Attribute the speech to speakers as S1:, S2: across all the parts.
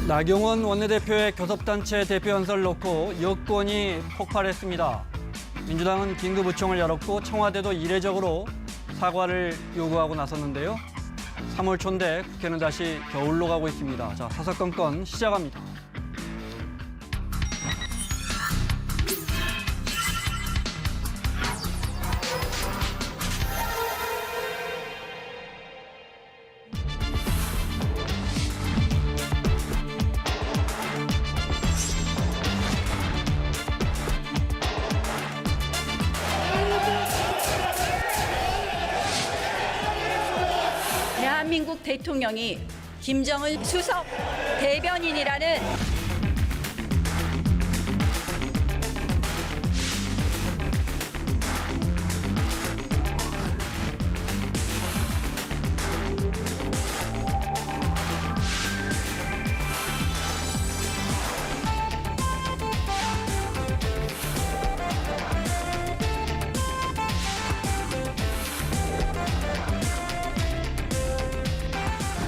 S1: 나경원 원내대표의 교섭단체 대표 연설을 놓고 여권이 폭발했습니다. 민주당은 긴급의총을 열었고 청와대도 이례적으로 사과를 요구하고 나섰는데요. 3월 초인데 국회는 다시 겨울로 가고 있습니다. 자, 사사건건 시작합니다.
S2: 대한민국 대통령이 김정은 수석 대변인이라는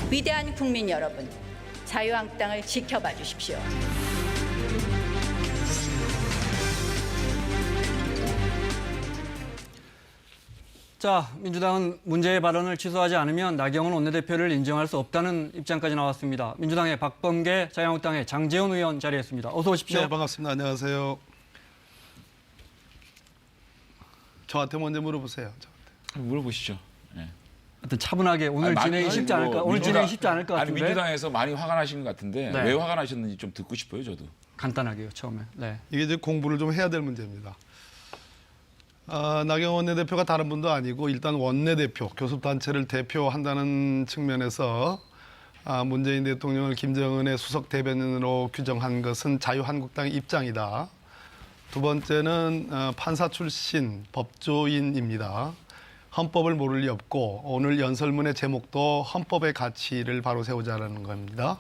S2: 위대한 국민 여러분, 자유한국당을 지켜봐 주십시오.
S1: 자, 민주당은 문제의 발언을 취소하지 않으면 나경원 원내대표를 인정할 수 없다는 입장까지 나왔습니다. 민주당의 박범계, 자유한국당의 장제원 의원 자리했습니다. 어서 오십시오.
S3: 네, 반갑습니다. 안녕하세요. 저한테 먼저 물어보세요.
S4: 물어보시죠. 네.
S1: 하여튼 차분하게 오늘 진행이 쉽지 않을까? 오늘 진행이 쉽지 않을 것 같은데.
S4: 아니 민주당에서 많이 화가 나시는 것 같은데
S1: 네.
S4: 왜 화가 나셨는지 좀 듣고 싶어요, 저도.
S1: 간단하게요, 처음에. 네.
S3: 이게 이제 공부를 좀 해야 될 문제입니다. 나경원 원내대표가 다른 분도 아니고 일단 원내대표, 교섭단체를 대표한다는 측면에서 문재인 대통령을 김정은의 수석 대변인으로 규정한 것은 자유한국당의 입장이다. 두 번째는 판사 출신 법조인입니다. 헌법을 모를 리 없고 오늘 연설문의 제목도 헌법의 가치를 바로 세우자라는 겁니다.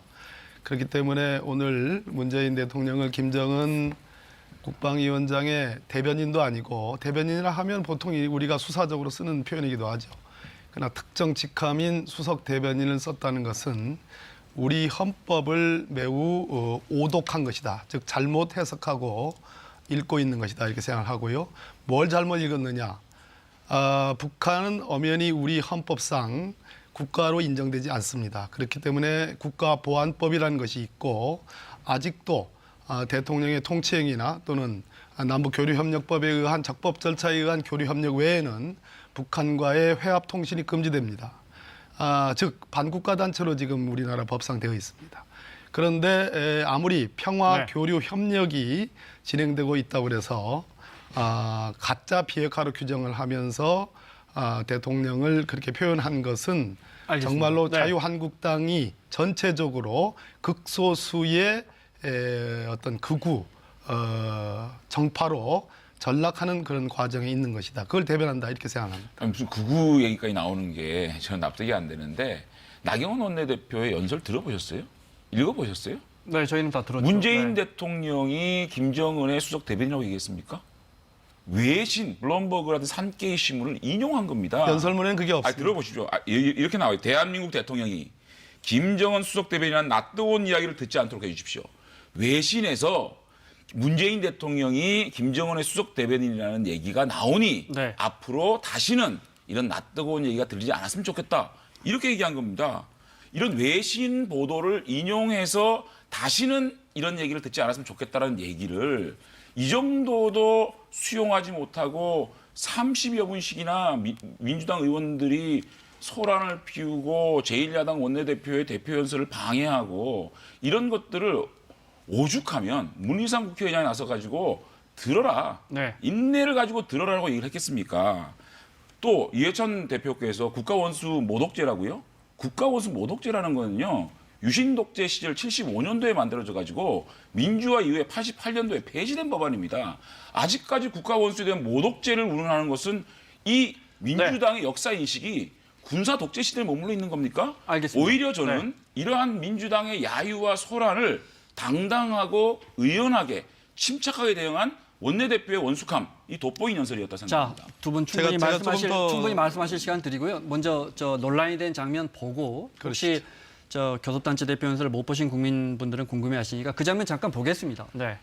S3: 그렇기 때문에 오늘 문재인 대통령을 김정은 국방위원장의 대변인도 아니고 대변인이라 하면 보통 우리가 수사적으로 쓰는 표현이기도 하죠. 그러나 특정 직함인 수석 대변인을 썼다는 것은 우리 헌법을 매우 오독한 것이다. 즉 잘못 해석하고 읽고 있는 것이다 이렇게 생각하고요. 뭘 잘못 읽었느냐. 북한은 엄연히 우리 헌법상 국가로 인정되지 않습니다. 그렇기 때문에 국가보안법이라는 것이 있고 아직도 대통령의 통치행위나 또는 남북교류협력법에 의한 적법 절차에 의한 교류협력 외에는 북한과의 회합통신이 금지됩니다. 즉 반국가단체로 지금 우리나라 법상 되어 있습니다. 그런데 아무리 평화교류협력이 진행되고 있다고 해서 가짜 비핵화로 규정을 하면서 대통령을 그렇게 표현한 것은
S1: 알겠습니다.
S3: 정말로
S1: 네.
S3: 자유한국당이 전체적으로 극소수의 어떤 극우 정파로 전락하는 그런 과정에 있는 것이다. 그걸 대변한다 이렇게 생각합니다.
S4: 아니, 무슨 극우 얘기까지 나오는 게 저는 납득이 안 되는데 나경원 원내대표의 연설 들어보셨어요? 읽어보셨어요?
S1: 네, 저희는 다 들었죠.
S4: 문재인
S1: 네.
S4: 대통령이 김정은의 수석 대변인이라고 얘기했습니까? 외신, 블룸버그라든 산케이 신문을 인용한 겁니다.
S3: 연설문에는 그게 없습니다.
S4: 들어보십시오. 이렇게 나와요. 대한민국 대통령이 김정은 수석 대변인이라는 낯뜨거운 이야기를 듣지 않도록 해주십시오. 외신에서 문재인 대통령이 김정은의 수석 대변인이라는 얘기가 나오니
S1: 네.
S4: 앞으로 다시는 이런 낯뜨거운 얘기가 들리지 않았으면 좋겠다. 이렇게 얘기한 겁니다. 이런 외신 보도를 인용해서 다시는 이런 얘기를 듣지 않았으면 좋겠다는 얘기를 이 정도도 수용하지 못하고 30여 분씩이나 민주당 의원들이 소란을 피우고 제1야당 원내대표의 대표 연설을 방해하고 이런 것들을 오죽하면 문희상 국회의장이 나서가지고 들어라.
S1: 네.
S4: 인내를 가지고 들어라라고 얘기를 했겠습니까? 또 이해찬 대표께서 국가원수 모독죄라고요? 국가원수 모독죄라는 거는요. 유신 독재 시절 75년도에 만들어져 가지고 민주화 이후에 88년도에 폐지된 법안입니다. 아직까지 국가원수에 대한 모독죄를 운운하는 것은 이 민주당의 역사 인식이 군사 독재 시대에 머물러 있는 겁니까?
S1: 알겠습니다.
S4: 오히려 저는 이러한 민주당의 야유와 소란을 당당하고 의연하게 침착하게 대응한 원내대표의 원숙함, 이 돋보인 연설이었다
S1: 자,
S4: 생각합니다.
S1: 두 분 충분히
S3: 제가 조금 더-
S1: 충분히 말씀하실 시간 드리고요. 먼저 논란이 된 장면 보고 혹시 저 교섭단체 대표 연설을 못 보신 국민분들은 궁금해하시니까 그 장면 잠깐 보겠습니다. 네.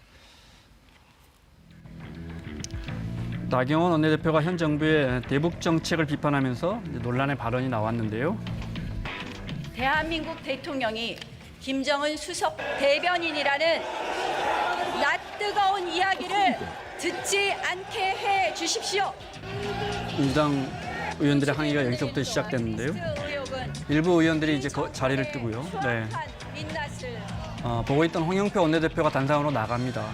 S1: 나경원 원내대표가 현 정부의 대북 정책을 비판하면서 이제 논란의 발언이 나왔는데요.
S2: 대한민국 대통령이 김정은 수석 대변인이라는 낯뜨거운 이야기를 듣지 않게 해 주십시오.
S1: 민주당 의원들의 항의가 여기서부터 시작됐는데요.
S2: 의혹은
S1: 일부 의원들이 이제 자리를 뜨고요. 네.
S2: 수억한 민낯을
S1: 보고 있던 홍영표 원내대표가 단상으로 나갑니다.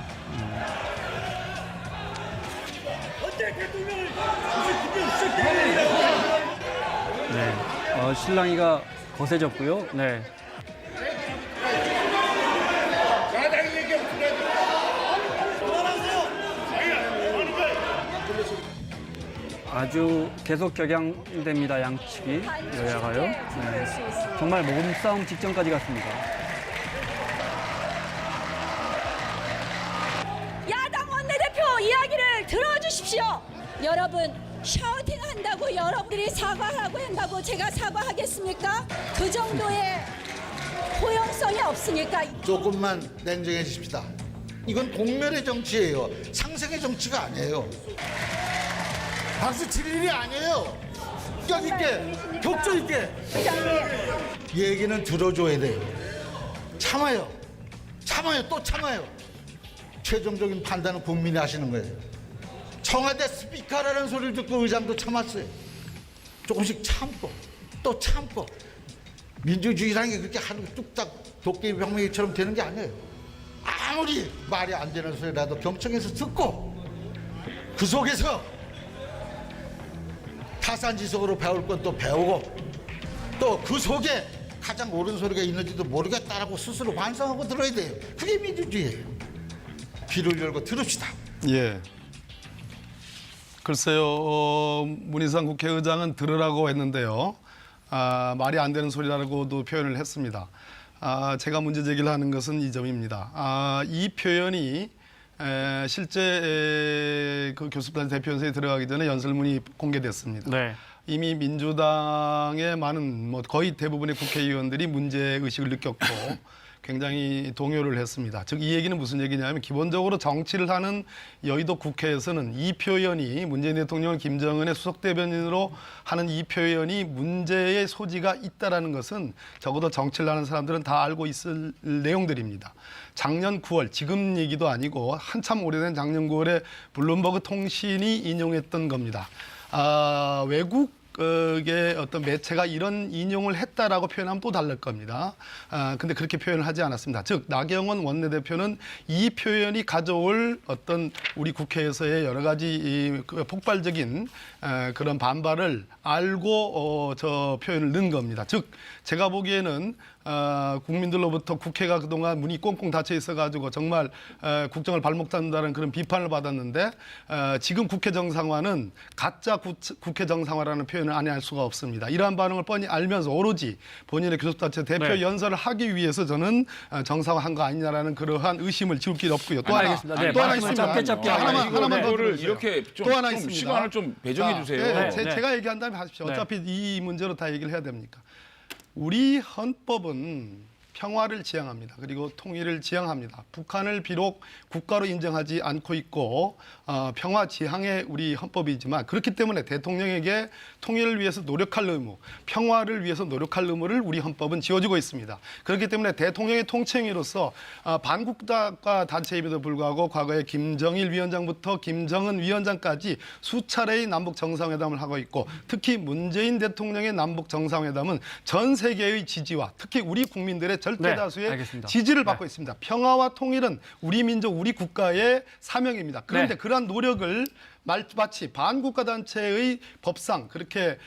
S1: 네. 실랑이가 거세졌고요. 네. 아주 계속 격양됩니다. 양측이 여야가요. 네. 정말 몸싸움 직전까지 갔습니다.
S2: 야당 원내대표 이야기를 들어주십시오. 여러분 샤우팅 한다고 여러분들이 사과하라고 한다고 제가 사과하겠습니까? 그 정도의 포용성이 없으니까.
S5: 조금만 냉정해집시다. 이건 동멸의 정치예요. 상생의 정치가 아니에요. 박수 칠 일이 아니에요. 격 있게, 격조 있게. 얘기는 들어줘야 돼요. 참아요. 참아요. 또 참아요. 최종적인 판단은 국민이 하시는 거예요. 청와대 스피커라는 소리를 듣고 의장도 참았어요. 조금씩 참고 또 참고. 민주주의라는 게 그렇게 하루 뚝딱 도깨비 병명이처럼 되는 게 아니에요. 아무리 말이 안 되는 소리라도 경청해서 듣고 그 속에서 타산지석으로 배울 건 또 배우고 또 그 속에 가장 옳은 소리가 있는지도 모르겠다라고 스스로 반성하고 들어야 돼요. 그게 민주주의예요. 귀를 열고 들읍시다.
S3: 예. 글쎄요, 문희상 국회의장은 들으라고 했는데요. 말이 안 되는 소리라고도 표현을 했습니다. 제가 문제 제기를 하는 것은 이 점입니다. 이 표현이 실제 그 교섭단체 대표연설에 들어가기 전에 연설문이 공개됐습니다.
S1: 네.
S3: 이미 민주당의 많은 거의 대부분의 국회의원들이 문제 의식을 느꼈고 굉장히 동요를 했습니다. 즉 이 얘기는 무슨 얘기냐면 기본적으로 정치를 하는 여의도 국회에서는 이 표현이 문재인 대통령을 김정은의 수석 대변인으로 하는 이 표현이 문제의 소지가 있다라는 것은 적어도 정치를 하는 사람들은 다 알고 있을 내용들입니다. 작년 9월 지금 얘기도 아니고 한참 오래된 작년 9월에 블룸버그 통신이 인용했던 겁니다. 외국의 어떤 매체가 이런 인용을 했다라고 표현하면 또 다를 겁니다. 근데 그렇게 표현을 하지 않았습니다. 즉 나경원 원내대표는 이 표현이 가져올 어떤 우리 국회에서의 여러 가지 폭발적인 그런 반발을 알고 저 표현을 넣은 겁니다. 즉 제가 보기에는 국민들로부터 국회가 그동안 문이 꽁꽁 닫혀 있어가지고 정말 국정을 발목 잡는다는 그런 비판을 받았는데 지금 국회 정상화는 가짜 국회 정상화라는 표현을 안 할 수가 없습니다. 이러한 반응을 뻔히 알면서 오로지 본인의 교섭단체 대표
S1: 네.
S3: 연설을 하기 위해서 저는 정상화한 거 아니냐라는 그러한 의심을 지울 길이 없고요. 또 하나,
S1: 알겠습니다. 네,
S3: 또 하나
S1: 말씀을
S3: 있습니다.
S1: 짧게
S3: 하나만 더
S4: 이거를
S3: 들어주세요.
S4: 이렇게 좀,
S3: 또 하나
S4: 좀
S3: 있습니다.
S4: 시간을 좀 배정해 주세요.
S3: 네,
S1: 네.
S3: 제가 얘기한다면 하십시오.
S1: 네.
S3: 어차피 이 문제로 다 얘기를 해야 됩니까? 우리 헌법은 평화를 지향합니다. 그리고 통일을 지향합니다. 북한을 비록 국가로 인정하지 않고 있고 평화 지향의 우리 헌법이지만 그렇기 때문에 대통령에게 통일을 위해서 노력할 의무, 평화를 위해서 노력할 의무를 우리 헌법은 지어주고 있습니다. 그렇기 때문에 대통령의 통치행위로서 반국가 단체임에도 불구하고 과거에 김정일 위원장부터 김정은 위원장까지 수차례의 남북 정상회담을 하고 있고 특히 문재인 대통령의 남북 정상회담은 전 세계의 지지와 특히 우리 국민들의 절대
S1: 네,
S3: 다수의
S1: 알겠습니다.
S3: 지지를 받고 있습니다. 평화와 통일은 우리 민족, 우리 국가의 사명입니다. 그런데
S1: 네.
S3: 그러한 노력을 마치 반국가 단체의 법상 그렇게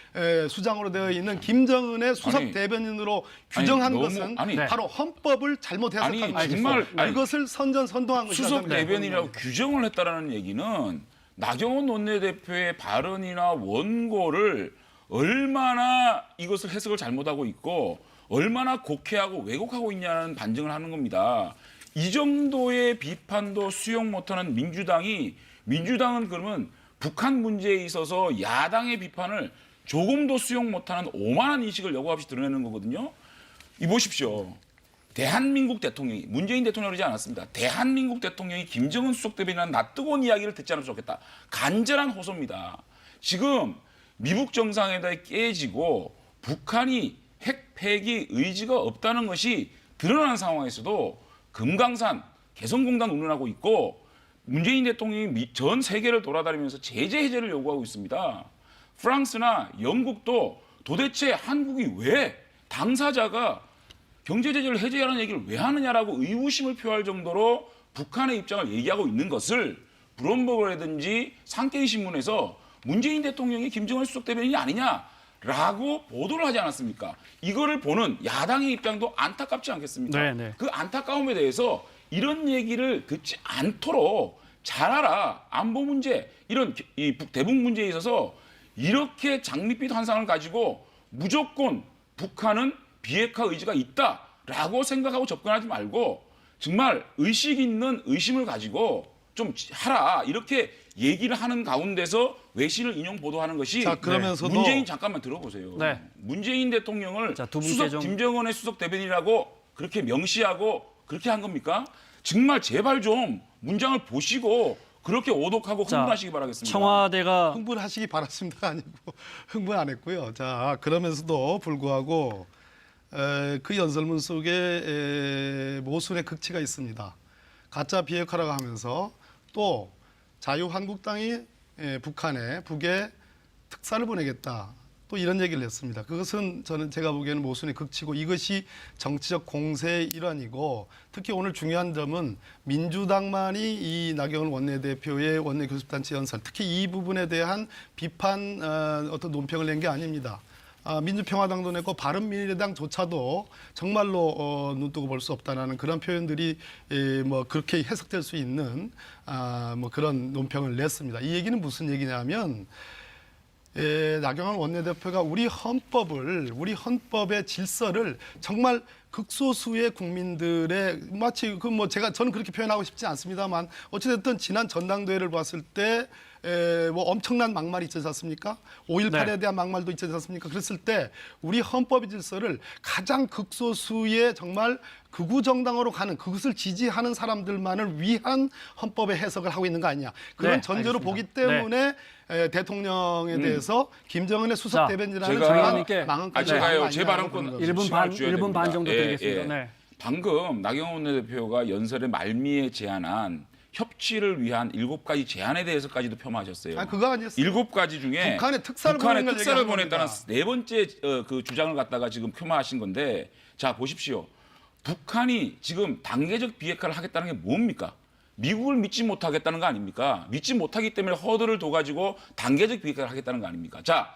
S3: 수장으로 되어 있는 김정은의 수석
S4: 아니,
S3: 대변인으로 규정한
S4: 너무-
S3: 것은
S4: 아니,
S3: 바로 헌법을 잘못 해석한
S4: 아니,
S3: 것이고
S4: 정말- 아니,
S3: 이것을 선전선동한 것이다.
S4: 수석 대변인이라고 규정을 했다라는 얘기는 나경원 원내대표의 발언이나 원고를 얼마나 이것을 해석을 잘못하고 있고 얼마나 곡해하고 왜곡하고 있냐는 반증을 하는 겁니다. 이 정도의 비판도 수용 못하는 민주당은 그러면 북한 문제에 있어서 야당의 비판을 조금도 수용 못하는 오만한 인식을 여과 없이 드러내는 거거든요. 이 보십시오. 대한민국 대통령이 문재인 대통령이 그러지 않았습니다. 대한민국 대통령이 김정은 수석 대변인이라는 낯뜨거운 이야기를 듣지 않으면 좋겠다. 간절한 호소입니다. 지금 미국 정상회담이 깨지고 북한이 핵 폐기 의지가 없다는 것이 드러난 상황에서도 금강산 개성공단 운운하고 있고 문재인 대통령이 전 세계를 돌아다니면서 제재 해제를 요구하고 있습니다. 프랑스나 영국도 도대체 한국이 왜 당사자가 경제 제재를 해제하라는 얘기를 왜 하느냐라고 의구심을 표할 정도로 북한의 입장을 얘기하고 있는 것을 브룸버그라든지 산케이 신문에서 문재인 대통령이 김정은 수석 대변인이 아니냐라고 보도를 하지 않았습니까? 이거를 보는 야당의 입장도 안타깝지 않겠습니까?
S1: 네, 네.
S4: 그 안타까움에 대해서 이런 얘기를 듣지 않도록 잘 알아. 안보 문제, 이런 이 대북 문제에 있어서 이렇게 장밋빛 환상을 가지고 무조건 북한은 비핵화 의지가 있다라고 생각하고 접근하지 말고 정말 의식 있는 의심을 가지고 좀 하라. 이렇게 얘기를 하는 가운데서 외신을 인용 보도하는 것이
S3: 자, 그러면서도
S4: 문재인 잠깐만 들어보세요.
S1: 네.
S4: 문재인 대통령을
S1: 자, 두 분께
S4: 수석
S1: 좀-
S4: 김정은의 수석 대변인이라고 그렇게 명시하고 그렇게 한 겁니까? 정말 제발 좀 문장을 보시고 그렇게 오독하고
S1: 자,
S4: 흥분하시기 바라겠습니다.
S1: 청와대가
S3: 흥분하시기 바랐습니다. 아니고 흥분 안 했고요. 자, 그러면서도 불구하고 그 연설문 속에 모순의 극치가 있습니다. 가짜 비핵화라고 하면서 또 자유한국당이 북에 특사를 보내겠다. 또 이런 얘기를 했습니다. 그것은 제가 보기에는 모순의 극치고 이것이 정치적 공세의 일환이고 특히 오늘 중요한 점은 민주당만이 이 나경원 원내대표의 원내교섭단체 연설 특히 이 부분에 대한 비판 어떤 논평을 낸 게 아닙니다. 민주평화당도 냈고 바른미래당조차도 정말로 눈뜨고 볼 수 없다는 그런 표현들이 뭐 그렇게 해석될 수 있는 뭐 그런 논평을 냈습니다. 이 얘기는 무슨 얘기냐면 나경원 원내대표가 우리 헌법의 질서를 정말 극소수의 국민들의 마치 저는 그렇게 표현하고 싶지 않습니다만 어찌됐든 지난 전당대회를 봤을 때 뭐 엄청난 막말이 있지 않습니까? 5.18에 대한 막말도 있지 않습니까? 그랬을 때 우리 헌법의 질서를 가장 극소수의 정말 극우 정당으로 가는 그것을 지지하는 사람들만을 위한 헌법의 해석을 하고 있는 거 아니냐? 그런
S1: 네,
S3: 전제로
S1: 알겠습니다.
S3: 보기 때문에 대통령에 대해서 김정은의 수석
S1: 자,
S3: 대변인이라는
S4: 제가-
S3: 정말 망언까지
S4: 제가요 제 발언권
S1: 1분 반 정도 드리겠습니다. 네.
S4: 방금 나경원 원내대표가 연설의 말미에 제안한 협치를 위한 7가지 제안에 대해서까지도 폄하하셨어요.
S3: 그거 아니었어요.
S4: 7가지 중에
S3: 북한에 특사를
S4: 북한에
S3: 보내는 걸
S4: 특사를
S3: 얘기하는
S4: 보냈다는
S3: 겁니다.
S4: 네 번째 그 주장을 갖다가 지금 폄하하신 건데 자 보십시오. 북한이 지금 단계적 비핵화를 하겠다는 게 뭡니까? 미국을 믿지 못하겠다는 거 아닙니까? 믿지 못하기 때문에 허들을 둬가지고 단계적 비핵화를 하겠다는 거 아닙니까? 자,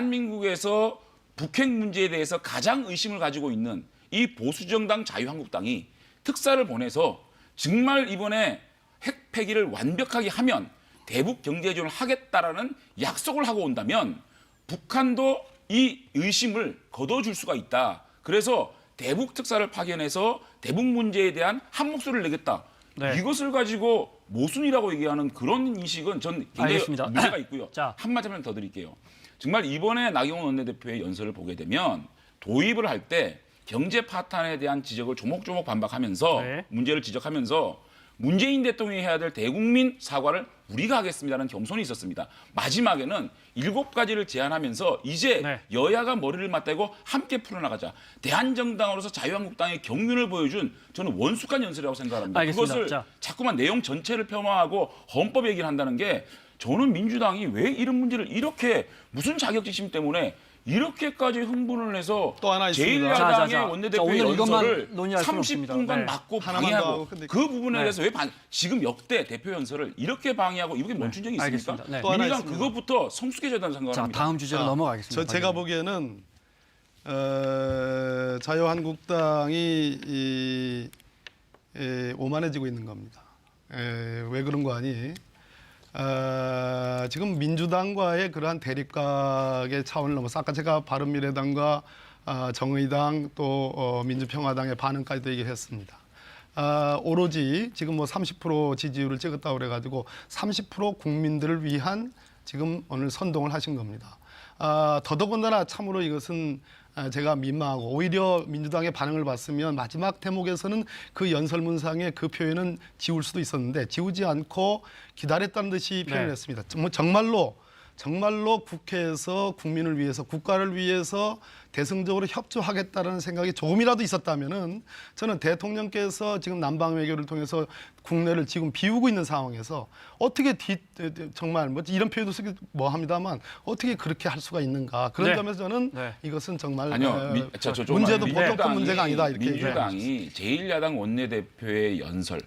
S4: 대한민국에서 북핵 문제에 대해서 가장 의심을 가지고 있는 이 보수정당 자유한국당이 특사를 보내서 정말 이번에 핵 폐기를 완벽하게 하면 대북 경제 지원을 하겠다라는 약속을 하고 온다면 북한도 이 의심을 거둬줄 수가 있다. 그래서 대북 특사를 파견해서 대북 문제에 대한 한 목소리를 내겠다.
S1: 네.
S4: 이것을 가지고 모순이라고 얘기하는 그런 인식은 전 굉장히
S1: 알겠습니다.
S4: 문제가 있고요.
S1: 자.
S4: 한 마디만 더 드릴게요. 정말 이번에 나경원 원내대표의 연설을 보게 되면 도입을 할 때 경제 파탄에 대한 지적을 조목조목 반박하면서
S1: 네.
S4: 문제를 지적하면서 문재인 대통령이 해야 될 대국민 사과를 우리가 하겠습니다라는 겸손이 있었습니다. 마지막에는 7가지를 제안하면서 이제
S1: 네.
S4: 여야가 머리를 맞대고 함께 풀어나가자. 대한정당으로서 자유한국당의 경륜을 보여준 저는 원숙한 연설이라고 생각합니다.
S1: 알겠습니다.
S4: 그것을
S1: 자.
S4: 자꾸만 내용 전체를 폄하하고 헌법 얘기를 한다는 게 저는 민주당이 왜 이런 문제를 이렇게 무슨 자격지심 때문에 이렇게까지 흥분을 해서
S3: 또 하나 있습니다.
S1: 자,
S4: 제1야당의
S1: 자.
S4: 원내대표의
S1: 자, 오늘 이것만
S4: 연설을
S1: 논의할 수는 없습니다.
S4: 30분간
S1: 네.
S4: 막고
S3: 하나만 더
S4: 방해하고
S3: 하고 끝낼게요.
S4: 그 부분에
S1: 네.
S4: 대해서 왜 지금 역대 대표 연설을 이렇게 방해하고 이게 멈춘 적이 있습니까?
S1: 알겠습니다. 네.
S3: 또 하나
S4: 민주당
S3: 있습니다.
S4: 그것부터 성숙해졌다는 생각을
S1: 자,
S4: 합니다.
S1: 다음 주제로 넘어가겠습니다.
S3: 제가 보기에는 자유한국당이 오만해지고 있는 겁니다. 왜 그런 거 아니? 지금 민주당과의 그러한 대립각의 차원을 넘어서 아까 제가 바른미래당과 정의당 또 민주평화당의 반응까지도 얘기했습니다. 오로지 지금 30% 지지율을 찍었다고 그래가지고 30% 국민들을 위한 지금 오늘 선동을 하신 겁니다. 더더군다나 참으로 이것은 제가 민망하고 오히려 민주당의 반응을 봤으면 마지막 대목에서는 그 연설문상의 그 표현은 지울 수도 있었는데 지우지 않고 기다렸다는 듯이 표현했습니다. 뭐 정말로 국회에서 국민을 위해서 국가를 위해서 대승적으로 협조하겠다는 생각이 조금이라도 있었다면은 저는 대통령께서 지금 남방 외교를 통해서 국내를 지금 비우고 있는 상황에서 어떻게 정말 뭐 이런 표현도 쓰기 뭐 합니다만 어떻게 그렇게 할 수가 있는가 그런
S1: 네.
S3: 점에서 저는
S1: 네.
S3: 이것은 정말
S4: 아니요.
S3: 문제도 보통급 문제가 아니다 이렇게
S4: 민주당이 제1야당 원내대표의 연설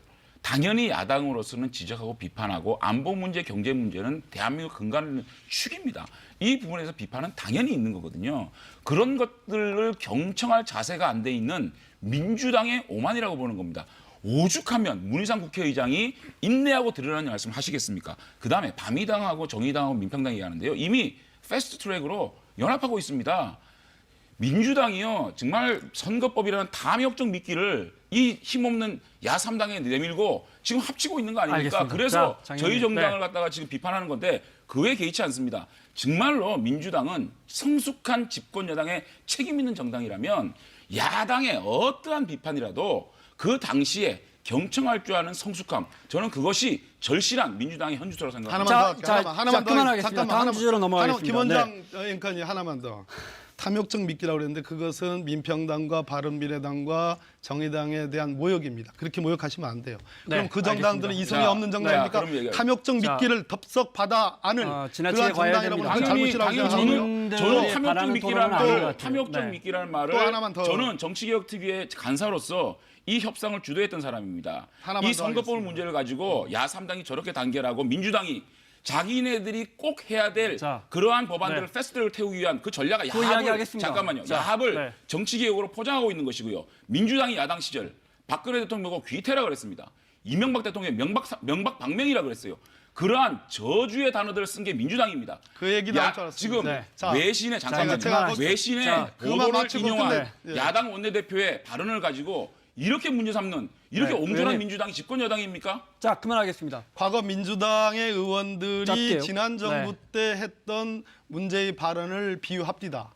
S4: 당연히 야당으로서는 지적하고 비판하고 안보 문제, 경제 문제는 대한민국 근간을 축입니다. 이 부분에서 비판은 당연히 있는 거거든요. 그런 것들을 경청할 자세가 안 돼 있는 민주당의 오만이라고 보는 겁니다. 오죽하면 문희상 국회의장이 인내하고 들으라는 말씀을 하시겠습니까? 그다음에 바미당하고 정의당하고 민평당 얘기하는데요. 이미 패스트트랙으로 연합하고 있습니다. 민주당이요 정말 선거법이라는 담역적 미끼를 이 힘없는 야3당에 내밀고 지금 합치고 있는 거 아닙니까?
S1: 알겠습니다.
S4: 그래서
S1: 자,
S4: 저희 정당을
S1: 네.
S4: 갖다가 지금 비판하는 건데 그 외에 개의치 않습니다. 정말로 민주당은 성숙한 집권 여당의 책임 있는 정당이라면 야당의 어떠한 비판이라도 그 당시에 경청할 줄 아는 성숙함 저는 그것이 절실한 민주당의 현주소라고 생각합니다.
S3: 하나만 더
S1: 그만하겠습니다. 다음 주제로 넘어가겠습니다.
S3: 김원장 앵커님 하나만 더. 탐욕적 미끼라고 그랬는데 그것은 민평당과 바른미래당과 정의당에 대한 모욕입니다. 그렇게 모욕하시면 안 돼요.
S1: 네,
S3: 그럼 그 정당들은
S1: 알겠습니다.
S3: 이성이
S4: 자,
S3: 없는 정당입니까?
S4: 그럼 얘기하죠.
S3: 탐욕적 미끼를 덥석 받아 안을
S1: 지나치게
S3: 그러한
S1: 가야
S3: 정당이라고
S1: 됩니다.
S3: 하는 잘못이라고
S4: 당연히
S3: 생각하고요.
S4: 저는 탐욕적
S1: 바라는
S4: 미끼라는
S1: 토론은 아닌 것
S4: 말을
S1: 같아요.
S4: 탐욕적
S1: 네.
S4: 미끼라는
S3: 또
S4: 말을
S3: 하나만 더.
S4: 저는 정치개혁TV의 간사로서 이 협상을 주도했던 사람입니다.
S3: 하나만
S4: 이
S3: 더
S4: 선거법
S3: 하겠습니다.
S4: 문제를 가지고 야3당이 저렇게 단결하고 민주당이 자기네들이 꼭 해야 될
S1: 자,
S4: 그러한 법안들을
S1: 네.
S4: 패스트트랙을 태우기 위한 그 전략을
S1: 그 이야기 하겠습니다.
S4: 잠깐만요.
S1: 자,
S4: 야합을
S1: 네.
S4: 정치개혁으로 포장하고 있는 것이고요. 민주당이 야당 시절 박근혜 대통령 보고 귀태라 그랬습니다. 이명박 대통령이 명박방명이라 그랬어요. 그러한 저주의 단어들을 쓴 게 민주당입니다.
S3: 그 얘기 나올 줄 알았습니다.
S4: 지금
S1: 네.
S3: 자,
S4: 외신의 잠깐만요.
S3: 제가
S4: 외신의
S1: 자,
S3: 그만
S4: 보도를
S3: 마치고
S4: 인용한
S3: 끝내. 예.
S4: 야당 원내대표의 발언을 가지고 이렇게 문제 삼는 이렇게
S1: 네,
S4: 옹졸한
S1: 의원님.
S4: 민주당이 집권 여당입니까?
S1: 자, 그만하겠습니다.
S3: 과거 민주당의 의원들이
S1: 짧게요.
S3: 지난 정부
S1: 네.
S3: 때 했던 문제의 발언을 비유합디다.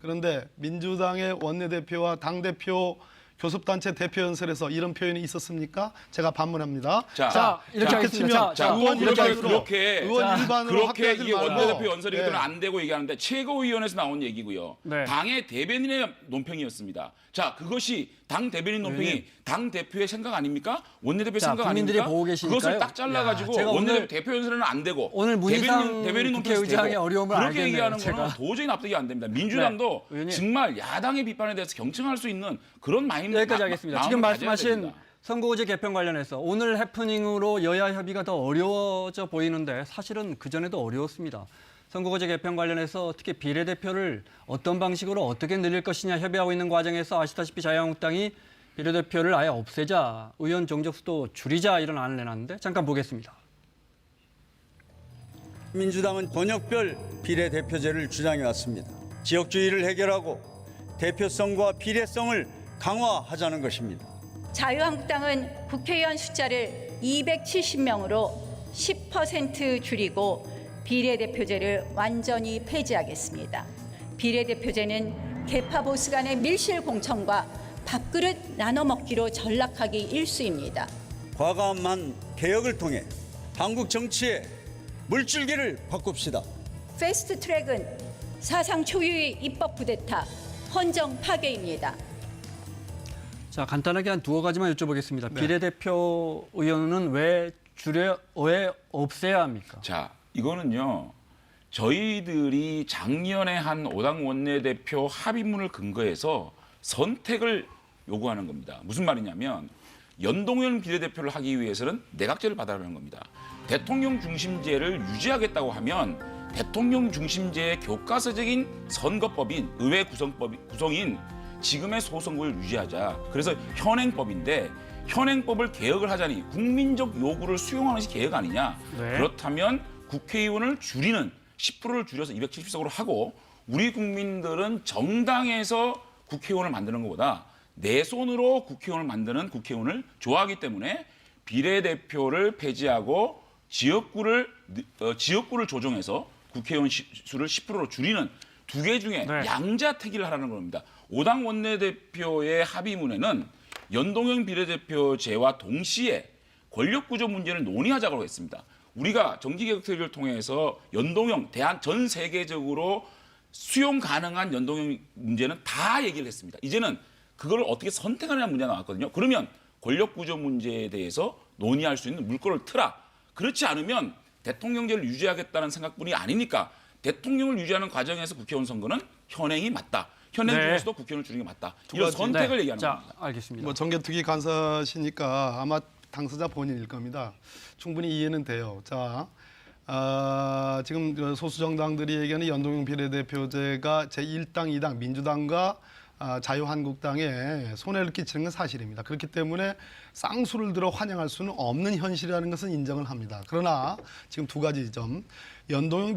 S3: 그런데 민주당의 원내대표와 당대표 교섭단체 대표 연설에서 이런 표현이 있었습니까? 제가 반문합니다.
S1: 자, 이렇게 하겠습니다. 자,
S3: 의원
S1: 이렇게
S3: 일반으로
S4: 그렇게
S3: 의원 일반으로
S4: 그렇게
S3: 확대하지
S4: 이게
S3: 말고.
S4: 원내대표 연설이거든
S3: 네.
S4: 안 되고 얘기하는데 최고위원회에서 나온 얘기고요.
S1: 네.
S4: 당의 대변인의 논평이었습니다. 자, 그것이 당 대변인 논평이
S1: 의원님.
S4: 당 대표의 생각 아닙니까? 원내대표
S1: 자,
S4: 생각
S1: 국민들이
S4: 아닙니까?
S1: 보고 계시니까요.
S4: 그것을 딱 잘라가지고
S1: 야, 제가
S4: 원내대표
S1: 오늘-
S4: 대표 연설은 안 되고
S1: 오늘 문희상
S4: 대변인 논평에서
S1: 국회의장의
S4: 되고
S1: 어려움을
S4: 그렇게
S1: 알겠네요,
S4: 얘기하는
S1: 제가.
S4: 거는 도저히 납득이 안 됩니다. 민주당도
S1: 네, 의원님.
S4: 정말 야당의 비판에 대해서 경청할 수 있는 그런 마인드
S1: 여기까지 하겠습니다.
S4: 마음을
S1: 지금
S4: 가져야
S1: 말씀하신
S4: 됩니다.
S1: 선거구제 개편 관련해서 오늘 해프닝으로 여야 협의가 더 어려워져 보이는데 사실은 그전에도 어려웠습니다. 선거구제 개편 관련해서 특히 비례대표를 어떤 방식으로 어떻게 늘릴 것이냐 협의하고 있는 과정에서 아시다시피 자유한국당이 비례대표를 아예 없애자, 의원 정적수도 줄이자 이런 안을 내놨는데 잠깐 보겠습니다.
S6: 민주당은 권역별 비례대표제를 주장해 왔습니다. 지역주의를 해결하고 대표성과 비례성을 강화하자는 것입니다.
S2: 자유한국당은 국회의원 숫자를 270명으로 10% 줄이고 비례대표제를 완전히 폐지하겠습니다. 비례대표제는 개파 보수 간의 밀실 공천과 밥그릇 나눠 먹기로 전락하기 일쑤입니다.
S6: 과감한 개혁을 통해 한국 정치의 물줄기를 바꿉시다.
S2: 패스트 트랙은 사상 초유의 입법 쿠데타, 헌정 파괴입니다.
S1: 자, 간단하게 한 두어 가지만 여쭤보겠습니다. 비례대표 의원은 왜 없애야 합니까?
S4: 자, 이거는요. 저희들이 작년에 한 5당 원내대표 합의문을 근거해서 선택을 요구하는 겁니다. 무슨 말이냐면 연동형 비례대표를 하기 위해서는 내각제를 받아라는 겁니다. 대통령 중심제를 유지하겠다고 하면 대통령 중심제의 교과서적인 선거법인 의회 구성인 지금의 소선거를 유지하자. 그래서 현행법인데 현행법을 개혁을 하자니 국민적 요구를 수용하는 것이 개혁 아니냐.
S1: 네.
S4: 그렇다면 국회의원을 줄이는 10%를 줄여서 270석으로 하고 우리 국민들은 정당에서 국회의원을 만드는 것보다 내 손으로 국회의원을 만드는 국회의원을 좋아하기 때문에 비례대표를 폐지하고 지역구를 조정해서 국회의원 수를 10%로 줄이는 두 개 중에
S1: 네.
S4: 양자택일을 하라는 겁니다. 5당 원내대표의 합의문에는 연동형 비례대표제와 동시에 권력구조 문제를 논의하자고 했습니다. 우리가 정치개혁을 통해서 연동형 전 세계적으로 수용 가능한 연동형 문제는 다 얘기를 했습니다. 이제는 그걸 어떻게 선택하느냐 문제가 나왔거든요. 그러면 권력구조 문제에 대해서 논의할 수 있는 물꼬를 틀라. 그렇지 않으면 대통령제를 유지하겠다는 생각뿐이 아니니까 대통령을 유지하는 과정에서 국회의원 선거는 현행이 맞다. 현행
S1: 네.
S4: 중에서도 국회의원을 줄이는 게 맞다. 이런 선택을 얘기하는
S1: 자,
S4: 겁니다.
S1: 알겠습니다.
S3: 뭐 정개특위 간사시니까 아마 당사자 본인일 겁니다. 충분히 이해는 돼요. 자, 지금 소수 정당들이 얘기하는 연동형 비례대표제가 제1당, 2당 민주당과 자유한국당에 손해를 끼치는 건 사실입니다. 그렇기 때문에 쌍수를 들어 환영할 수는 없는 현실이라는 것은 인정을 합니다. 그러나 지금 두 가지 점. 연동형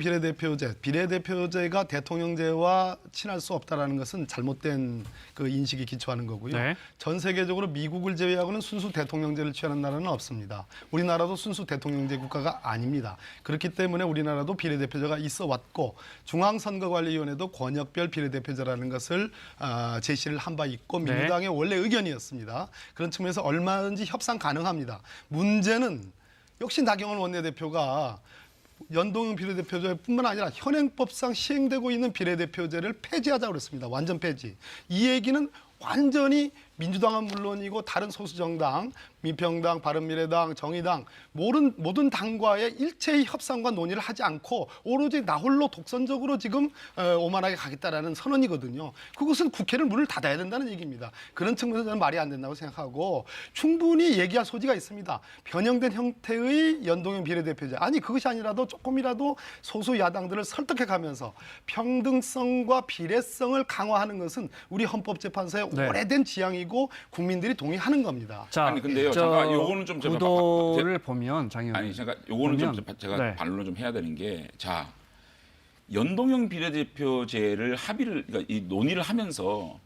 S3: 비례대표제가 대통령제와 친할 수 없다라는 것은 잘못된 그 인식에 기초하는 거고요.
S1: 네.
S3: 전 세계적으로 미국을 제외하고는 순수 대통령제를 취하는 나라는 없습니다. 우리나라도 순수 대통령제 국가가 아닙니다. 그렇기 때문에 우리나라도 비례대표제가 있어 왔고 중앙선거관리위원회도 권역별 비례대표제라는 것을 제시를 한 바 있고
S1: 네.
S3: 민주당의 원래 의견이었습니다. 그런 측면에서 얼마든지 협상 가능합니다. 문제는 역시 나경원 원내대표가 연동형 비례대표제뿐만 아니라 현행법상 시행되고 있는 비례대표제를 폐지하자고 그랬습니다. 완전 폐지. 이 얘기는 완전히 민주당은 물론이고 다른 소수정당, 민평당, 바른미래당, 정의당 모든 당과의 일체의 협상과 논의를 하지 않고 오로지 나홀로 독선적으로 지금 오만하게 가겠다라는 선언이거든요. 그것은 국회를 문을 닫아야 된다는 얘기입니다. 그런 측면에서 저는 말이 안 된다고 생각하고 충분히 얘기할 소지가 있습니다. 변형된 형태의 연동형 비례대표제. 아니 그것이 아니라도 조금이라도 소수 야당들을 설득해가면서 평등성과 비례성을 강화하는 것은 우리 헌법재판소의
S1: 네.
S3: 오래된 지향이고 국민들이 동의하는 겁니다.
S1: 자,
S4: 아니, 근데요, 잠깐 요거는 좀 제가
S1: 구도를 보면 장 의원님.
S4: 아니 제가 요거는 좀
S1: 보면,
S4: 제가
S1: 네.
S4: 반론을 좀 해야 되는 게 자 연동형 비례대표제를 그러니까 이 논의를 하면서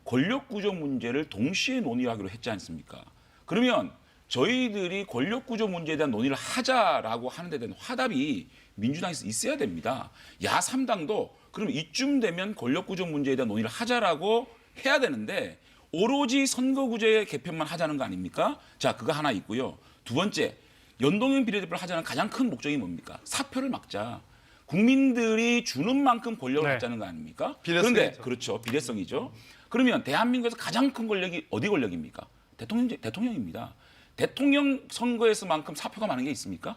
S4: 권력구조 문제를 동시에 논의하기로 했지 않습니까? 그러면 저희들이 권력구조 문제에 대한 논의를 하자라고 하는 데 대한 화답이 민주당에서 있어야 됩니다. 야3당도 그럼 이쯤 되면 권력구조 문제에 대한 논의를 하자라고 해야 되는데 오로지 선거구제 개편만 하자는 거 아닙니까? 자, 그거 하나 있고요. 두 번째, 연동형 비례대표를 하자는 가장 큰 목적이 뭡니까? 사표를 막자. 국민들이 주는 만큼 권력을
S1: 네.
S4: 갖자는 거 아닙니까?
S3: 비례성이죠.
S4: 그런데 그렇죠. 비례성이죠. 그러면 대한민국에서 가장 큰 권력이 어디 권력입니까? 대통령입니다. 대통령 선거에서만큼 사표가 많은 게 있습니까?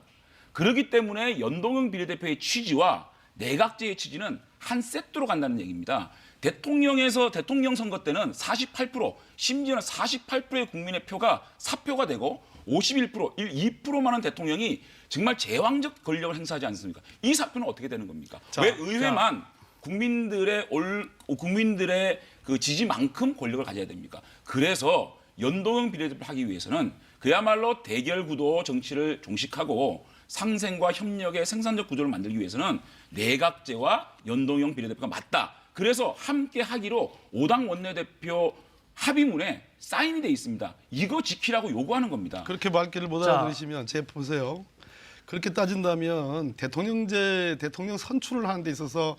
S4: 그렇기 때문에 연동형 비례대표의 취지와 내각제의 취지는 한 세트로 간다는 얘기입니다. 대통령에서 대통령 선거 때는 48% 심지어는 48%의 국민의 표가 사표가 되고 51% 2%만은 대통령이 정말 제왕적 권력을 행사하지 않습니까? 이 사표는 어떻게 되는 겁니까?
S3: 자,
S4: 왜 의회만 국민들의 그 지지만큼 권력을 가져야 됩니까? 그래서 연동형 비례대표를 하기 위해서는 그야말로 대결 구도 정치를 종식하고 상생과 협력의 생산적 구조를 만들기 위해서는 내각제와 연동형 비례대표가 맞다. 그래서 함께 하기로 5당 원내대표 합의문에 사인이 돼 있습니다. 이거 지키라고 요구하는 겁니다.
S3: 그렇게 말귀를 못
S1: 자.
S3: 알아들으시면 제 보세요. 그렇게 따진다면 대통령 선출을 하는 데 있어서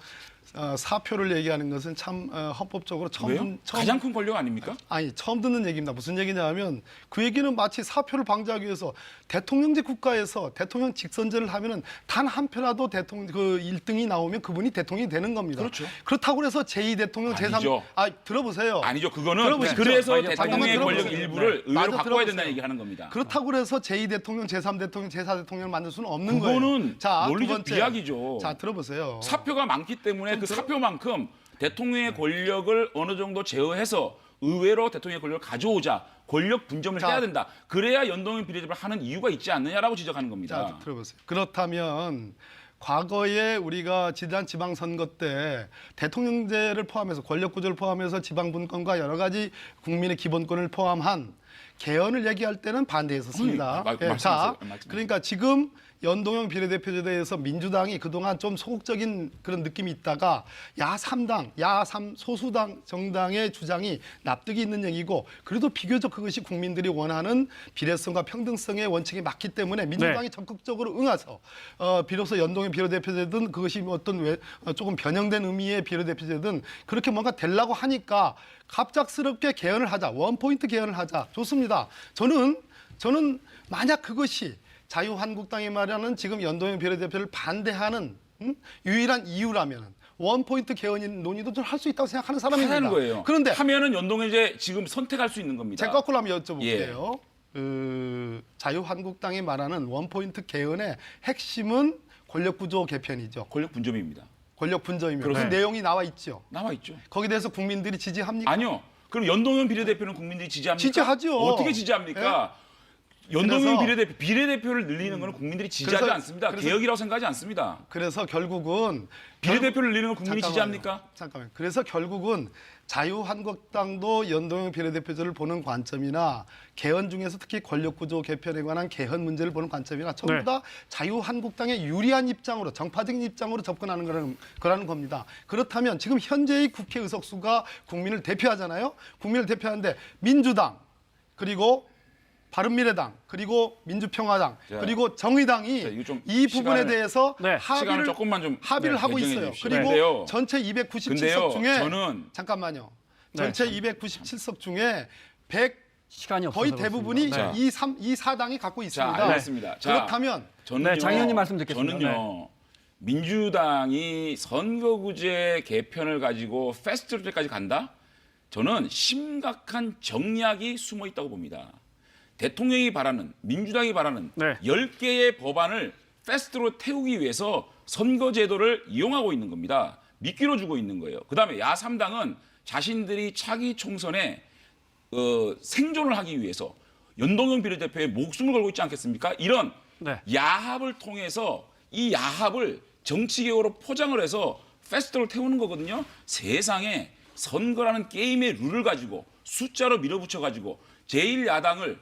S3: 사표를 얘기하는 것은 참 헌법적으로
S4: 왜요? 가장 큰 권력 아닙니까?
S3: 아니 처음 듣는 얘기입니다. 무슨 얘기냐면 그 얘기는 마치 사표를 방지하기 위해서 대통령제 국가에서 대통령 직선제를 하면은 단 한 표라도 대통령 그 1등이 나오면 그분이 대통령이 되는 겁니다.
S4: 그렇죠.
S3: 그렇다고 해서 제2 대통령
S4: 아니죠.
S3: 제3 들어보세요.
S4: 아니죠. 그거는
S3: 들어보십시오.
S4: 그래서
S1: 아니,
S4: 대통령의
S3: 잠깐만
S4: 권력
S3: 들어보세요.
S4: 일부를
S3: 네.
S4: 의회로
S3: 마저
S4: 바꿔야
S3: 들어보세요.
S4: 된다는 얘기를 하는 겁니다.
S3: 그렇다고 해서 제2 대통령, 제3 대통령, 제4 대통령을 만들 수는 없는 거예요.
S4: 그거는
S3: 자, 두
S4: 논리적
S3: 번째.
S4: 비약이죠.
S3: 자, 들어보세요.
S4: 사표가 많기 때문에 그 사표만큼 대통령의 권력을 어느 정도 제어해서 의회로 대통령의 권력을 가져오자. 권력 분점을
S3: 자.
S4: 해야 된다. 그래야 연동형 비례대표를 하는 이유가 있지 않느냐라고 지적하는 겁니다.
S3: 자, 들어보세요. 그렇다면 과거에 우리가 지난 지방선거 때 대통령제를 포함해서 권력구조를 포함해서 지방분권과 여러 가지 국민의 기본권을 포함한 개헌을 얘기할 때는 반대했었습니다.
S4: 말씀하세요.
S3: 그러니까 지금 연동형 비례대표제에 대해서 민주당이 그동안 좀 소극적인 그런 느낌이 있다가 야3당, 야3 소수당 정당의 주장이 납득이 있는 얘기고 그래도 비교적 그것이 국민들이 원하는 비례성과 평등성의 원칙에 맞기 때문에 민주당이 적극적으로 응해서 비로소 연동형 비례대표제든 그것이 어떤 조금 변형된 의미의 비례대표제든 그렇게 뭔가 되려고 하니까 갑작스럽게 개헌을 하자, 원포인트 개헌을 하자. 좋습니다. 저는 만약 그것이 자유한국당이 말하는 지금 연동형 비례대표를 반대하는 유일한 이유라면 원포인트 개헌인 논의도 좀 할 수 있다고 생각하는 사람입니다.
S4: 하는 거예요.
S3: 그런데
S4: 하면은 연동형제 지금 선택할 수 있는 겁니다.
S3: 제가 거꾸로 한번 여쭤볼게요. 자유한국당이 말하는 원포인트 개헌의 핵심은 권력구조 개편이죠.
S4: 권력 분점입니다.
S3: 권력 분점이면 그
S4: 그렇습니다.
S3: 내용이 나와 있죠.
S4: 나와 있죠.
S3: 거기에 대해서 국민들이 지지합니까?
S4: 아니요. 그럼 연동형 비례대표는 국민들이 지지합니까?
S3: 지지하죠.
S4: 어떻게 지지합니까? 연동형
S3: 그래서-
S4: 비례대표를 늘리는 것은 국민들이 지지하지
S3: 그래서-
S4: 않습니다.
S3: 그래서-
S4: 개혁이라고 생각하지 않습니다.
S3: 그래서 결국은
S4: 비례대표를 늘리는 건 국민이 지지합니까?
S3: 잠깐만요. 그래서 결국은 자유한국당도 연동형 비례대표제를 보는 관점이나 개헌 중에서 특히 권력구조 개편에 관한 개헌 문제를 보는 관점이나 전부
S1: 네.
S3: 다 자유한국당의 유리한 입장으로 정파적인 입장으로 접근하는 거라는 겁니다. 그렇다면 지금 현재의 국회 의석수가 국민을 대표하잖아요. 국민을 대표하는데 민주당 그리고 바른미래당 그리고 민주평화당
S4: 자,
S3: 그리고 정의당이
S4: 자, 이거 좀
S3: 이 부분에
S4: 시간을-
S3: 대해서
S1: 네,
S4: 시간을 조금만 좀
S3: 합의를 하고
S4: 배정해
S3: 있어요.
S4: 주십시오.
S3: 그리고
S4: 근데요.
S3: 전체 297석
S4: 근데요,
S3: 중에
S4: 저는
S3: 잠깐만요.
S1: 네.
S3: 전체 297석 중에 100
S1: 시간이 없어서
S3: 거의 대부분이
S1: 그렇습니다. 네.
S3: 이 사당이 갖고
S4: 자,
S3: 있습니다.
S4: 알겠습니다. 자,
S3: 그렇다면
S4: 저는요,
S1: 네, 장 의원님 말씀 듣겠습니다.
S4: 저는요, 민주당이 선거구제 개편을 가지고 패스트트랙까지 간다? 저는 심각한 정략이 숨어 있다고 봅니다. 대통령이 바라는, 민주당이 바라는
S1: 네.
S4: 10개의 법안을 패스트로 태우기 위해서 선거제도를 이용하고 있는 겁니다. 미끼로 주고 있는 거예요. 그다음에 야3당은 자신들이 차기 총선에 생존을 하기 위해서 연동형 비례대표에 목숨을 걸고 있지 않겠습니까? 이런
S1: 네.
S4: 야합을 통해서 이 야합을 정치개혁으로 포장을 해서 패스트로 태우는 거거든요. 세상에 선거라는 게임의 룰을 가지고 숫자로 밀어붙여가지고 제1야당을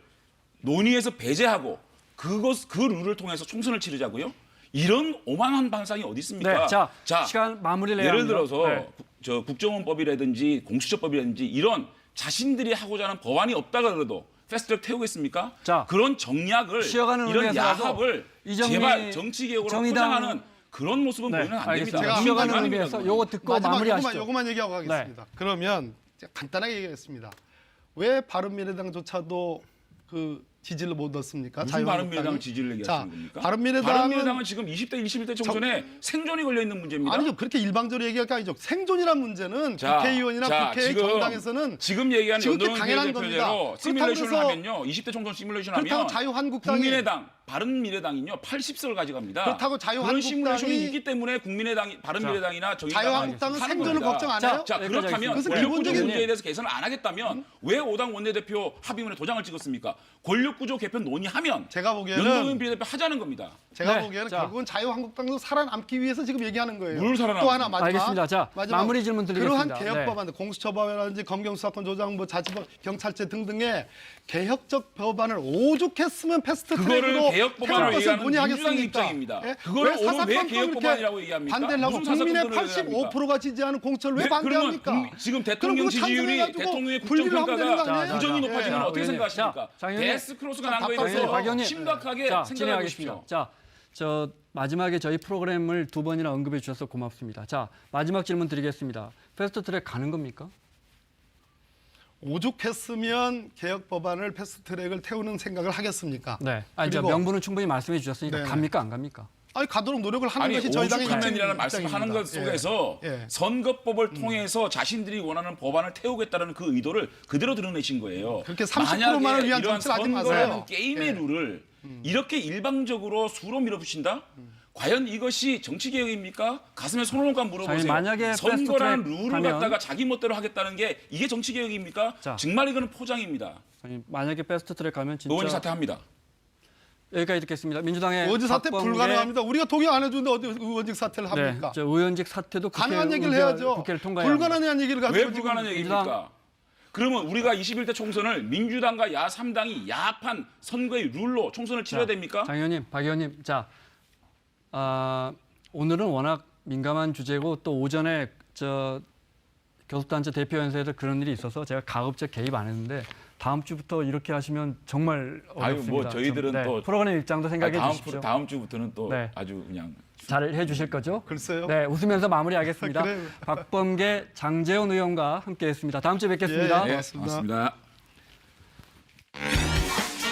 S4: 논의해서 배제하고 그 룰을 통해서 총선을 치르자고요? 이런 오만한 방상이 어디 있습니까?
S1: 네, 자, 시간 마무리를 해야
S4: 예를
S1: 합니다.
S4: 들어서
S1: 네.
S4: 저 국정원법이라든지 공수처법이라든지 이런 자신들이 하고자 하는 법안이 없다 그래도 패스트트랙 태우겠습니까?
S1: 자,
S4: 그런 정략을
S1: 쉬어가는
S4: 이런
S1: 의미에서라도
S4: 야합을
S1: 이정미
S4: 제발 정치개혁으로
S1: 정의당-
S4: 포장하는 그런 모습은
S1: 네,
S4: 보이면 안
S1: 알겠습니다.
S4: 됩니다.
S1: 쉬어가는
S4: 국민들만입니다,
S1: 의미에서
S4: 그건.
S1: 요거 듣고
S3: 마지막
S1: 마무리하시죠.
S3: 요거만 얘기하고 가겠습니다. 그러면 제가 간단하게 얘기하겠습니다. 왜 바른미래당조차도 그 지지를 못 얻습니까?
S4: 무슨
S3: 자유한국당이?
S4: 바른미래당 지지를 얘기하시는
S3: 자,
S4: 겁니까?
S3: 바른미래당은
S4: 지금 20대, 21대 총선에 생존이 걸려 있는 문제입니다.
S3: 아니죠. 그렇게 일방적으로 얘기할 게 아니죠. 생존이란 문제는
S4: 자,
S3: 국회의원이나 국회 정당에서는
S4: 지금 얘기한
S3: 지극히
S4: 연동형
S3: 당연한
S4: 비례대표제로
S3: 겁니다.
S4: 시뮬레이션을
S3: 그렇다고
S4: 하면요. 20대 총선 시뮬레이션
S3: 그렇다고
S4: 하면
S3: 자유한국당이
S4: 국민의당, 바른미래당이요. 80석을 가져갑니다.
S3: 그렇다고
S4: 그런
S3: 자유한국당이-
S4: 시뮬레이션이 있기 때문에 국민의당이, 바른미래당이나 정의당이
S3: 자유한국당은
S4: 하는
S3: 생존을
S4: 겁니다.
S3: 걱정 안 해요?
S4: 자,
S1: 여기까지
S4: 그렇다면
S3: 하겠습니다.
S4: 권력구조
S3: 그래서
S4: 문제에 대해서 개선을 안 하겠다면 왜 5당 원내대표 합의문에 도장을 찍었습니까? 권력구조 개편 논의하면
S3: 제가 보기에는
S4: 연동형 비례대표 하자는 겁니다.
S3: 제가
S1: 네,
S3: 보기에는
S1: 자.
S3: 결국은 자유한국당도 살아남기 위해서 지금 얘기하는 거예요.
S4: 뭘 살아남습니까?
S3: 또 하나 마지막.
S1: 알겠습니다. 자, 마무리 질문 드리겠습니다.
S3: 그러한 개혁법안, 공수처법이라든지 검경수사권 조장부, 자치법, 경찰제 등등의 개혁적 법안을 오죽했으면 패스트트랙으로
S4: 그거를 개혁법안으로 얘기하는
S3: 논의하겠습니까?
S4: 민주당 입장입니다.
S3: 예?
S4: 그거를 오늘 왜
S3: 사사건건
S4: 개혁법안이라고
S3: 그렇게
S4: 얘기합니까?
S3: 반대를 하고
S4: 무슨
S3: 국민의
S4: 사사건건을
S3: 85%가 지지하는 공천을 왜
S4: 네,
S3: 반대합니까?
S4: 그러면 지금 대통령
S3: 그럼 그거
S4: 지지율이
S3: 찬성해가지고
S4: 대통령의
S3: 분리를 하면 되는 거
S4: 국정평가가
S3: 아니에요?
S4: 부정이
S1: 자,
S4: 높아지면
S1: 자,
S4: 어떻게
S1: 의원님.
S4: 생각하십니까?
S1: 자, 장 의원님.
S4: 데스크로스가 난 거에
S3: 답답해요.
S4: 대해서
S1: 박 의원님.
S4: 심각하게
S1: 자,
S4: 생각해
S1: 진행하겠습니다.
S4: 보십시오.
S1: 자, 저 마지막에 저희 프로그램을 두 번이나 언급해 주셔서 고맙습니다. 자, 마지막 질문 드리겠습니다. 패스트트랙 가는 겁니까?
S3: 오죽했으면 개혁 법안을 패스트트랙을 태우는 생각을 하겠습니까?
S1: 네. 아니, 저
S3: 그리고-
S1: 명분은 충분히 말씀해 주셨으니까
S3: 네네.
S1: 갑니까 안 갑니까?
S3: 아니 가도록 노력을 하는
S4: 아니
S3: 것이 저희 당의
S4: 오죽하면이라는
S3: 입장입니다.
S4: 말씀하는 것 속에서
S3: 예.
S4: 선거법을 통해서 자신들이 원하는 법안을 태우겠다는 그 의도를 그대로 드러내신 거예요.
S3: 그렇게 30%만을
S4: 만약에
S3: 위한
S4: 이러한
S3: 정치를 하지
S4: 선거라는
S3: 마세요.
S4: 게임의
S3: 예.
S4: 룰을 이렇게 일방적으로 수로 밀어붙인다? 과연 이것이 정치개혁입니까? 가슴에 손을 얹고 물어보세요.
S1: 아니, 만약에
S4: 선거라는
S1: 패스트트랙
S4: 룰을
S1: 하면-
S4: 갖다가 자기 멋대로 하겠다는 게 이게 정치개혁입니까?
S1: 자.
S4: 정말 이거는 포장입니다.
S1: 아니, 만약에 패스트트랙 가면 진짜
S4: 노원이 사퇴합니다.
S1: 여기까지 듣겠습니다. 민주당의
S3: 의원직 사퇴
S1: 박범계-
S3: 불가능합니다. 우리가 동의 안 해주는데 어디 의원직 사퇴를 합니까?
S1: 네, 저 의원직 사퇴도
S3: 가능한 얘기를 해야죠.
S1: 국회를 통과해야
S3: 불가능한 얘기를 가지고
S4: 왜
S3: 지금
S4: 불가능한 얘기입니까? 그러면 우리가 21대 총선을 민주당과 야3당이 야합한 선거의 룰로 총선을 치러야 됩니까?
S1: 장 의원님, 박 의원님, 자, 오늘은 워낙 민감한 주제고 또 오전에 교섭단체 대표연설에서 그런 일이 있어서 제가 가급적 개입 안 했는데 다음 주부터 이렇게 하시면 정말 어렵습니다.
S4: 뭐 저희들은
S1: 좀,
S4: 또
S1: 프로그램 일정도 생각해 주십시오.
S4: 다음 주부터는 또
S1: 네.
S4: 아주 그냥
S1: 잘 해주실 거죠?
S3: 글쎄요.
S1: 네, 웃으면서 마무리하겠습니다.
S3: 그래요.
S1: 박범계, 장재원 의원과 함께했습니다. 다음 주에 뵙겠습니다.
S3: 예,
S4: 네,
S3: 고맙습니다.
S4: 고맙습니다.